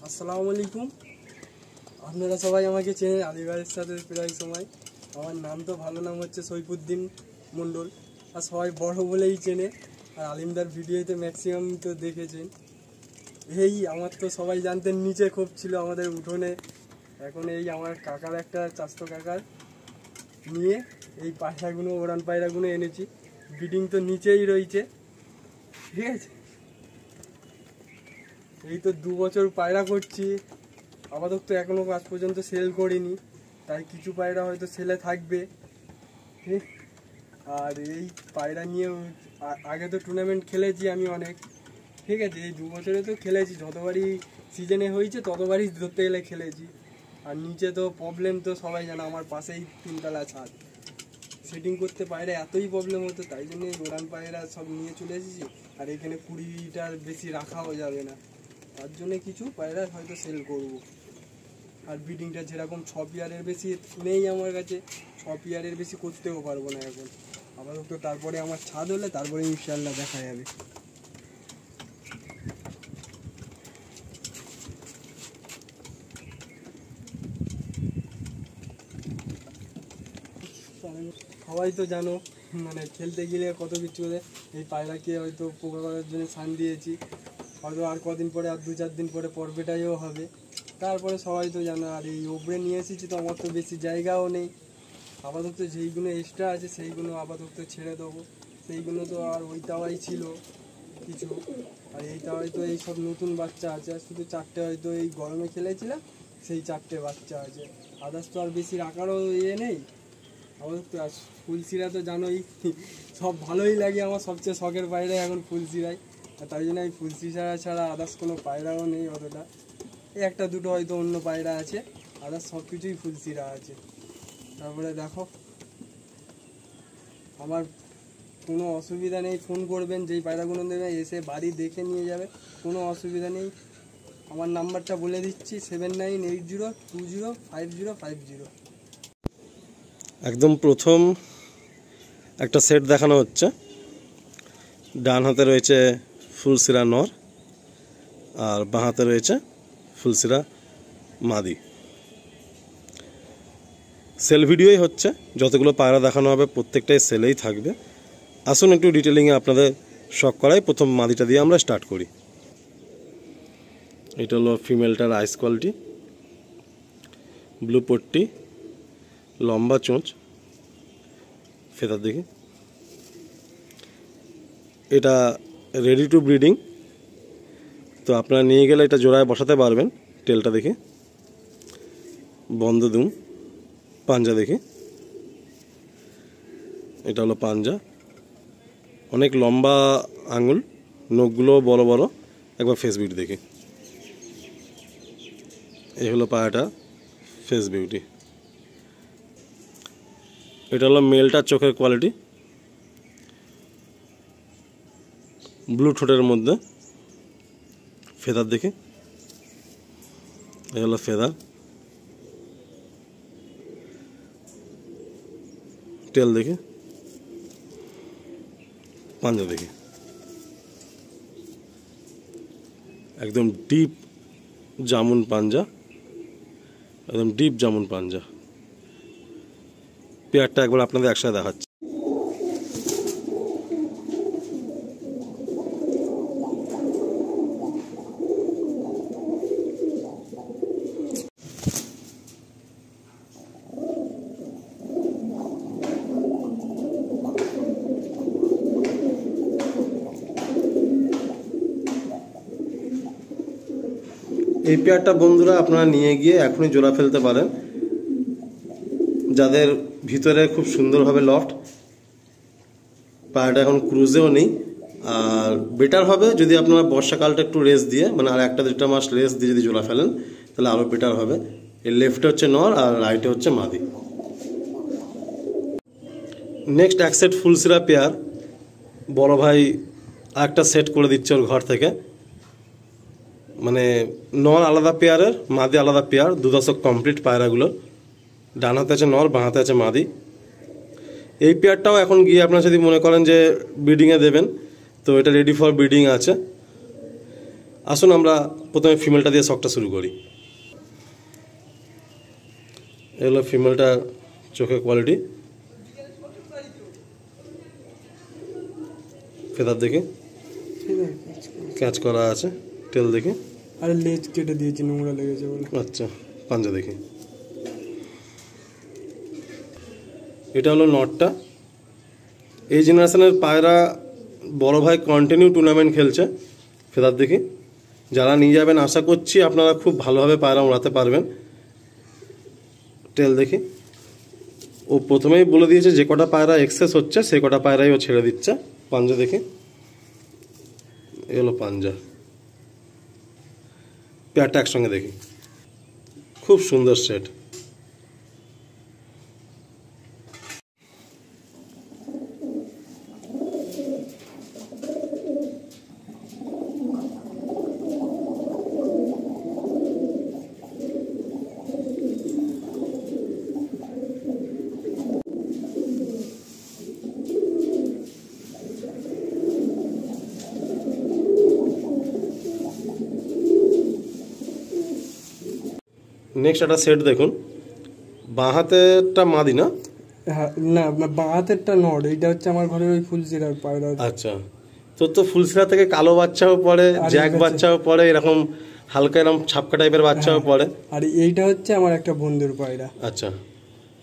আসসালামু আলাইকুম। আপনারা সবাই আমাকে চেনেন আলী ভাইয়ের সাথে প্রায় সময়। আমার নাম তো ভালো নাম হচ্ছে সৈফুদ্দিন মণ্ডল, আর সবাই বড় বলেই চেনে। আর আলিমদার ভিডিওতে ম্যাক্সিমাম তো দেখেছেন। এই আমার তো সবাই জানতেন নিচে খোপ ছিল আমাদের উঠোনে, এখন এই আমার কাকার একটা চাস্তো কাকার নিয়ে এই পায়রাগুলো ওড়ান পায়রাগুলো এনেছি। ব্রিডিং তো নিচেই রয়েছে, ঠিক আছে। এই তো 2 বছর পায়রা করছি, আপাতত এখনো আজ পর্যন্ত সেল করিনি, তাই কিছু পায়রা হয়তো সেলে থাকবে। আর এই পায়রা নিয়ে আগে তো টুর্নামেন্ট খেলেছি আমি অনেক, ঠিক আছে। এই 2 বছরে তো খেলেছি, যতবারই সিজনে হয়েছে ততবারই ধরতে গেলে খেলেছি। আর নিচে তো প্রবলেম তো সবাই জানে, আমার পাশেই 3তলা ছাদ, সেটিং করতে পায়রা এতই প্রবলেম হতো, তাই জন্য ওড়ান পায়রা সব নিয়ে চলে এসেছি। আর এখানে 20টার বেশি রাখাও যাবে না, তার জন্য কিছু পায়রা হয়তো সেল করব। আর ব্রিডিংটা যেরকম 6 পেয়ারের বেশি নেই আমার কাছে, 6 পেয়ারের বেশি করতেও পারবো না এখন আপাতত। তারপরে আমার ছাদ হলে তারপরে ইনশাল্লাহ দেখা যাবে। সবাই তো জানো, মানে খেলতে গেলে কত কিছু হলে এই পায়রাকে হয়তো পোকা করার জন্য সান দিয়েছি, হয়তো আর কদিন পরে আর 2-4 দিন পরে পরবেটাইও হবে। তারপরে সবাই তো জানো, আর এই ওপরে নিয়ে এসেছি তো আমার তো বেশি জায়গাও নেই। আপাতত যেইগুলো এক্সট্রা আছে সেইগুলো আপাতত ছেড়ে দেবো। সেইগুলো তো আর ওই তাওয়াই ছিল কিছু, আর এই তাওয়াই তো এই সব নতুন বাচ্চা আছে। আর শুধু 4টে হয়তো এই গরমে খেলেছিলাম, সেই 4টে বাচ্চা আছে। আদার্স তো আর বেশি রাখারও নেই আপাতত। আর ফুলশিরা তো জানোই সব ভালোই লাগে, আমার সবচেয়ে শখের পায়রা এখন ফুলশিরাই। আর তাই জন্য আমি ফুলশিরা ছাড়া আদার্স কোনো পায়রাও নেই অতটা। এই 1-2টো হয়তো অন্য পায়রা আছে, আদার্স সব কিছুই ফুলশিরা আছে। তারপরে দেখো, আমার কোনো অসুবিধা নেই, ফোন করবেন, যেই পায়রাগুলো নেবে এসে বাড়ি দেখে নিয়ে যাবে, কোনো অসুবিধা নেই। আমার নাম্বারটা বলে দিচ্ছি 7980205050। একদম প্রথম একটা সেট দেখানো হচ্ছে। ডান হাতে রয়েছে ফুলশিরা নর আর বাঁ হাতে রয়েছে ফুলশিরা মাদি। সেল ভিডিওই হচ্ছে, যতগুলো পায়রা দেখানো হবে প্রত্যেকটাই সেলেই থাকবে। আসুন একটু ডিটেলিংয়ে আপনাদের শখ করাই। প্রথম মাদিটা দিয়ে আমরা স্টার্ট করি। এটা হলো ফিমেলটার আইস কোয়ালিটি, ব্লু পট্টি, লম্বা চোঁচ, ফেদার দেখি। এটা রেডি টু ব্রিডিং, তো আপনারা নিয়ে গেলে এটা জোড়ায় বসাতে পারবেন। টেলটা দেখি, বন্ধ দুম, পাঞ্জা দেখি। এটা হলো পাঞ্জা, অনেক লম্বা আঙুল, নখগুলো বড় বড়। একবার ফেস বিউটি দেখি। এই হলো পায়াটা ফেস বিউটি। এটা হলো মেলটার চোখের কোয়ালিটি, ব্লু ঠোঁটের মধ্যে। ফেদার দেখি, এই হলো ফেদার। টেল দেখি, পাঞ্জা দেখি। একদম ডিপ জামুন পাঞ্জা, একদম ডিপ জামুন পাঞ্জা। পেয়ারটা একবার আপনাদের একসাথে দেখাচ্ছি। এই পেয়ারটা বন্ধুরা আপনারা নিয়ে গিয়ে এখনই জোড়া ফেলতে পারেন। যাদের ভিতরে খুব সুন্দরভাবে লফট, পায়রাটা এখন ক্রুজেও নেই। আর বেটার হবে যদি আপনারা বর্ষাকালটা একটু রেস্ট দিয়ে, মানে আর 1-2 মাস রেস্ট দিয়ে যদি জোড়া ফেলেন তাহলে আরও বেটার হবে। এর লেফটে হচ্ছে নর আর রাইটে হচ্ছে মাদি। নেক্সট এক সেট ফুলশিরা পেয়ার বড় ভাই আরেকটা সেট করে দিচ্ছে ওর ঘর থেকে। মানে নর আলাদা পেয়ারের, মাদি আলাদা পেয়ার, 2 দশক কমপ্লিট পায়রাগুলো। ডান হাতে আছে নর, বাঁ হাতে আছে মাদি। এই পেয়ারটাও এখন গিয়ে আপনারা যদি মনে করেন যে ব্রিডিংয়ে দেবেন, তো এটা রেডি ফর ব্রিডিং আছে। আসুন আমরা প্রথমে ফিমেলটা দিয়ে শখটা শুরু করি। এগুলো ফিমেলটা চোখের কোয়ালিটি, ফেদার দেখি ক্যাচ করা আছে, টেল দেখি, আর লেজ কেটে দিয়েছি নোংরা লেগেছে বলে। আচ্ছা পাঞ্জা দেখি। এটা হলো নটটা। এই জেনারেশনের পায়রা বড় ভাই কন্টিনিউ টুর্নামেন্ট খেলছে। ফেদার দেখি, যারা নিয়ে যাবেন আশা করছি আপনারা খুব ভালোভাবে পায়রা ওড়াতে পারবেন। টেল দেখি, ও প্রথমেই বলে দিয়েছে যে কটা পায়রা এক্সেস হচ্ছে সে কটা পায়রাই ও ছেড়ে দিচ্ছে। পাঞ্জা দেখি, এগুলো পাঞ্জা, পেয়ারটা একসঙ্গে দেখি, খুব সুন্দর সেট। নেক্সট একটা সেট দেখুন, বাঁ হাতেরটা মাদি না? হ্যাঁ, না বাঁ হাতেরটা নট, এইটা হচ্ছে আমার ঘরের ওই ফুলসিরার পায়রা। আচ্ছা, তোর তো ফুলসিরা থেকে কালো বাচ্চাও পড়ে, জ্যাক বাচ্চাও পড়ে, এরকম হালকা এরকম ছাপকা টাইপের বাচ্চাও পড়ে। আর এইটা হচ্ছে আমার একটা বন্ধুর পায়রা। আচ্ছা,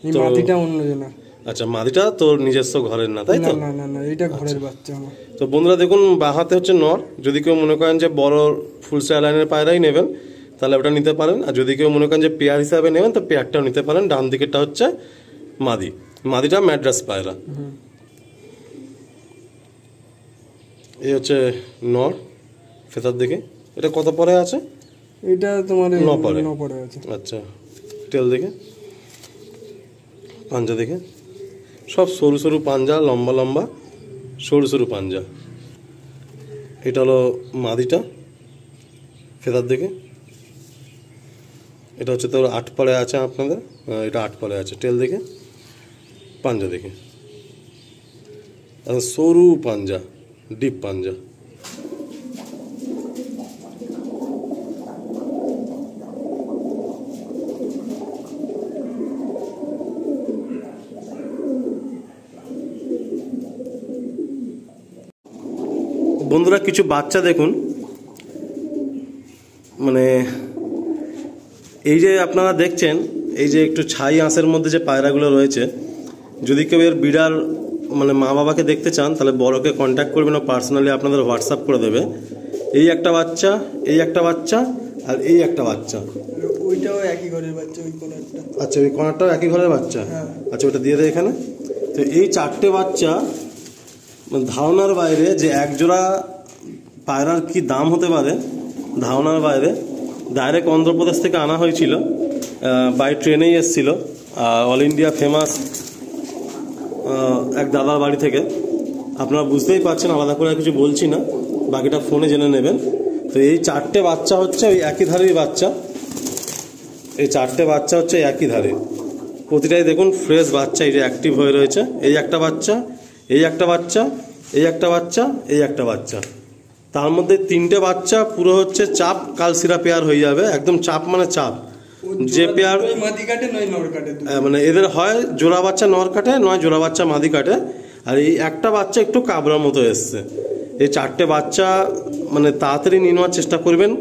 এই মাদিটা অন্যজনা। আচ্ছা, মাদিটা তোর নিজস্ব ঘরের না, তাই তো? না না না, এটা ঘরের বাচ্চা আমার। তো বন্ধুরা দেখুন, বাঁ হাতে হচ্ছে নর। যদি কেউ মনে করেন যে বড় ফুলসিরা লাইনের পায়রাই নেবেন তাহলে ওটা নিতে পারেন, আর যদি কেউ মনে করেন যে পেয়ার হিসাবে নেবেন তো পেয়ারটাও নিতে পারেন। ডান দিকেরটা হচ্ছে মাদি, মাদিটা ম্যাড্রাস পায়রা। এই হচ্ছে নর। ফেদার দেখে এটা কত পরে আছে? এটা তোমার 9 পরে আছে। আচ্ছা, টেল দেখে, পাঞ্জা দেখে, সব সরু সরু পাঞ্জা, লম্বা লম্বা সরু সরু পাঞ্জা। এটা হলো মাদিটা। ফেদার দেখে, এটা হচ্ছে তোর 8 পরে আছে আপনাদের, এটা 8 পরে আছে। টেল দেখে, পাঞ্জা দেখে, সরু পাঞ্জা, ডিপ পাঞ্জা। বন্ধুরা কিছু বাচ্চা দেখুন, মানে এই যে আপনারা দেখছেন, এই যে একটু ছাই আঁশের মধ্যে যে পায়রাগুলো রয়েছে, যদি কেউ এর বিড়াল মানে মা বাবাকে দেখতে চান তাহলে বড়কে কন্ট্যাক্ট করবেন, ও পার্সোনালি আপনাদের হোয়াটসঅ্যাপ করে দেবে। এই একটা বাচ্চা, এই একটা বাচ্চা, আর এই একটা বাচ্চা। ওইটাও একই ঘরের বাচ্চা, ওই কোনারটা। আচ্ছা, ওই কোনারটাও একই ঘরের বাচ্চা। আচ্ছা, ওটা দিয়ে দেয় এখানে। তো এই 4টে বাচ্চা ধারণার বাইরে যে একজোড়া পায়রার কি দাম হতে পারে, ধারণার বাইরে। ডাইরেক্ট অন্ধ্রপ্রদেশ থেকে আনা হয়েছিল, বাই ট্রেনেই এসেছিল, অল ইন্ডিয়া ফেমাস এক দাদার বাড়ি থেকে। আপনারা বুঝতেই পারছেন, আলাদা করে কিছু বলছি না, বাকিটা ফোনে জেনে নেবেন। তো এই 4টে বাচ্চা হচ্ছে ওই একই ধারের বাচ্চা। এই 4টে বাচ্চা হচ্ছে একই ধারে, প্রতিটাই দেখুন ফ্রেশ বাচ্চা, এই যে অ্যাক্টিভ হয়ে রয়েছে। এই একটা বাচ্চা, এই একটা বাচ্চা, এই একটা বাচ্চা, এই একটা বাচ্চা। তার মধ্যে 3টে বাচ্চা পুরো হচ্ছে চাপ কালসিরা পেয়ার হয়ে যাবে, একদম চাপ মানে চাপ। যে পেয়ার মানে এদের হয় জোড়া বাচ্চা নর কাটে, নয় জোড়া বাচ্চা মাদি কাটে। আর এই একটা বাচ্চা একটু কাবরার মতো এসছে। এই 4টে বাচ্চা মানে তাড়াতাড়ি নিয়ে নেওয়ার চেষ্টা করবেন।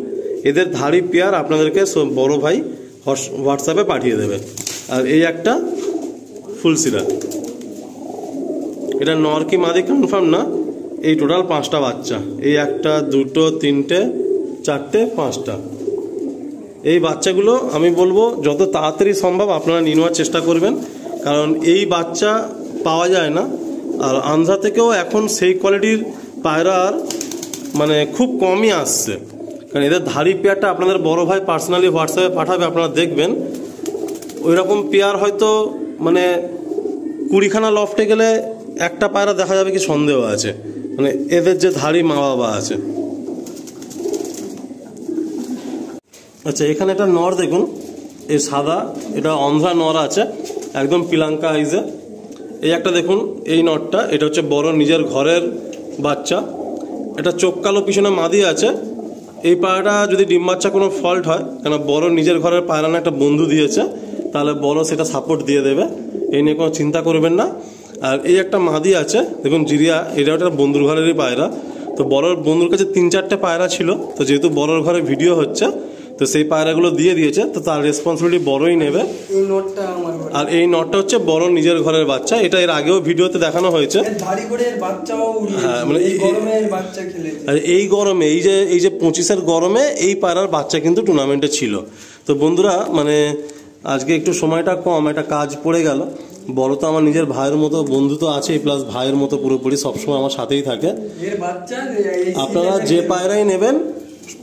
এদের ধাড়ি পেয়ার আপনাদেরকে বড় ভাই হোয়াটসঅ্যাপে পাঠিয়ে দেবে। আর এই একটা ফুলসিরা, এটা নর কি মাদি কনফার্ম না। এই টোটাল 5টা বাচ্চা, এই 1, 2, 3, 4, 5টা। এই বাচ্চাগুলো আমি বলবো যত তাড়াতাড়ি সম্ভব আপনারা নিয়ে নেওয়ার চেষ্টা করবেন, কারণ এই বাচ্চা পাওয়া যায় না। আর আন্ধ্রা থেকেও এখন সেই কোয়ালিটির পায়রা আর মানে খুব কমই আসছে, কারণ এদের ধাড়ি পেয়ারটা আপনাদের বড় ভাই পার্সোনালি হোয়াটসঅ্যাপে পাঠাবে, আপনারা দেখবেন। ওই রকম পেয়ার হয়তো মানে 20খানা লফটে গেলে একটা পায়রা দেখা যাবে কি সন্দেহ আছে, মানে এদের যে ধাড়ি মা বাবা আছে। আচ্ছা, এখানে একটা নর দেখুন, এই সাদা, এটা অন্ধ্রা নর আছে, একদম পিলাঙ্কা আইজে। এই একটা দেখুন, এই নরটা, এটা হচ্ছে বড় নিজের ঘরের বাচ্চা। এটা চোখ কালো, পিছনে মাদি আছে। এই পায়রাটা যদি ডিম বাচ্চা কোনো ফল্ট হয়, কেন বড় নিজের ঘরের পায়রা না একটা বন্ধু দিয়েছে, তাহলে বড় সেটা সাপোর্ট দিয়ে দেবে, এই নিয়ে কোনো চিন্তা করবেন না। আর এই একটা মাদি আছে দেখুন জিরিয়া, এটা একটা বন্ধুর ঘরেরই পায়রা। তো বড়র বন্ধুর কাছে 3-4টে পায়রা ছিল, তো যেহেতু বড়র ঘরে ভিডিও হচ্ছে তো সেই পায়রাগুলো দিয়ে দিয়েছে, তো তার রেসপন্সিবিলিটি বড়ই নেবে। এই নটটা আমার ঘরে। আর এই নটটা হচ্ছে বড় নিজের ঘরের বাচ্চা, এটা এর আগেও ভিডিওতে দেখানো হয়েছে। এর ধাড়ি করে এর বাচ্চাও উড়িয়েছে। হ্যাঁ, মানে এই গরমে এর বাচ্চা খেলেছে। আর এই গরমে এই যে 25-এর গরমে এই পায়রার বাচ্চা কিন্তু টুর্নামেন্টে ছিল। তো বন্ধুরা মানে আজকে একটু সময়টা কম, একটা কাজ পড়ে গেল। বড় তো আমার নিজের ভাইয়ের মতো, বন্ধু তো আছেই, প্লাস ভাইয়ের মতো পুরোপুরি সবসময় আমার সাথেই থাকে। এর বাচ্চা আপনারা যে পায়রাই নেবেন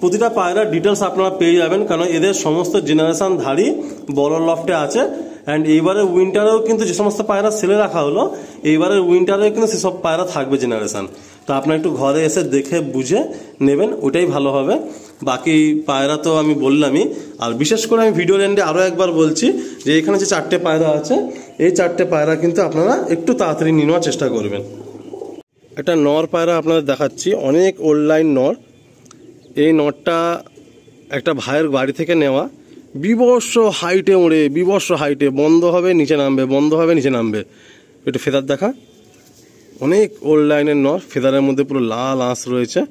প্রতিটা পায়রার ডিটেলস আপনারা পেয়ে যাবেন, কারণ এদের সমস্ত জেনারেশন ধাড়ি বড় লফটে আছে। অ্যান্ড এইবারের উইন্টারেও কিন্তু যে সমস্ত পায়রা সেলে রাখা হলো, এইবারের উইন্টারেও কিন্তু সেসব পায়রা থাকবে জেনারেশন। তো আপনারা একটু ঘরে এসে দেখে বুঝে নেবেন, ওটাই ভালো হবে। বাকি পায়রা তো আমি বললামই। আর বিশেষ করে আমি ভিডিওর এন্ডে আরও একবার বলছি যে এখানে যে 4টে পায়রা আছে, এই 4টে পায়রা কিন্তু আপনারা একটু তাড়াতাড়ি নিয়ে নেওয়ার চেষ্টা করবেন। একটা নর পায়রা আপনাদের দেখাচ্ছি, অনেক ওল্ড লাইন নর। এই নটটা একটা ভাইয়ের বাড়ি থেকে নেওয়া, বিবর্ষ হাইটে ওড়ে, বিবর্ষ হাইটে, বন্ধ হবে নিচে নামবে, বন্ধ হবে নিচে নামবে। একটু ফেদার দেখা, অনেক ওল্ড লাইনের নর, ফেদারের মধ্যে পুরো লাল আঁশ রয়েছে।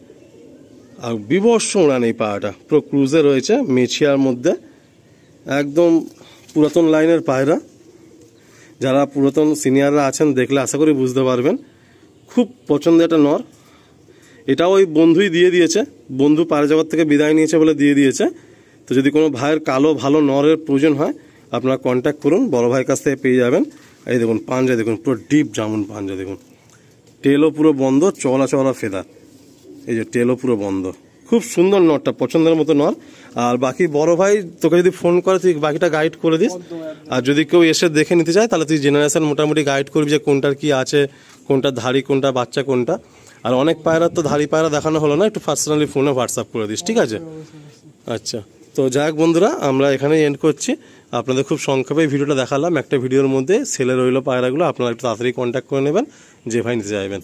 আর বিবর্ষ ওড়ান এই পায়রাটা, পুরো ক্রুজে রয়েছে, মেছিয়ার মধ্যে, একদম পুরাতন লাইনের পায়রা। যারা পুরাতন সিনিয়ররা আছেন দেখলে আশা করি বুঝতে পারবেন, খুব পছন্দের একটা নর। এটাও ওই বন্ধুই দিয়ে দিয়েছে, বন্ধু পায়রা জগৎ থেকে বিদায় নিয়েছে বলে দিয়ে দিয়েছে। তো যদি কোনো ভাইয়ের কালো ভালো নরের প্রয়োজন হয় আপনারা কন্ট্যাক্ট করুন, বড় ভাইয়ের কাছ থেকে পেয়ে যাবেন। এই দেখুন পাঞ্জা, দেখুন পুরো ডিপ জামুন পাঞ্জা, দেখুন টেলও পুরো বন্ধ, চওড়া চওড়া ফেদার, এই যে টেলও পুরো বন্ধ। খুব সুন্দর নরটা, পছন্দের মতো নর। আর বাকি বড় ভাই তোকে যদি ফোন করে তুই বাকিটা গাইড করে দিস। আর যদি কেউ এসে দেখে নিতে চায় তাহলে তুই জেনারেশন মোটামুটি গাইড করবি যে কোনটার কি আছে, কোনটা ধাড়ি, কোনটা বাচ্চা, কোনটা। আর অনেক পায়রা তো ধাড়ি পায়রা দেখানো হলো না, একটু পার্সোনালি ফোনে হোয়াটসঅ্যাপ করে দিস, ঠিক আছে? আচ্ছা, তো যাক বন্ধুরা, আমরা এখানেই এন্ড করছি। আপনাদের খুব সংক্ষেপে ভিডিওটা দেখালাম, একটা ভিডিওর মধ্যে সেলে রইলো পায়রাগুলো, আপনারা একটু তাড়াতাড়ি কন্ট্যাক্ট করে নেবেন যে ভাই নিতে চাইবেন।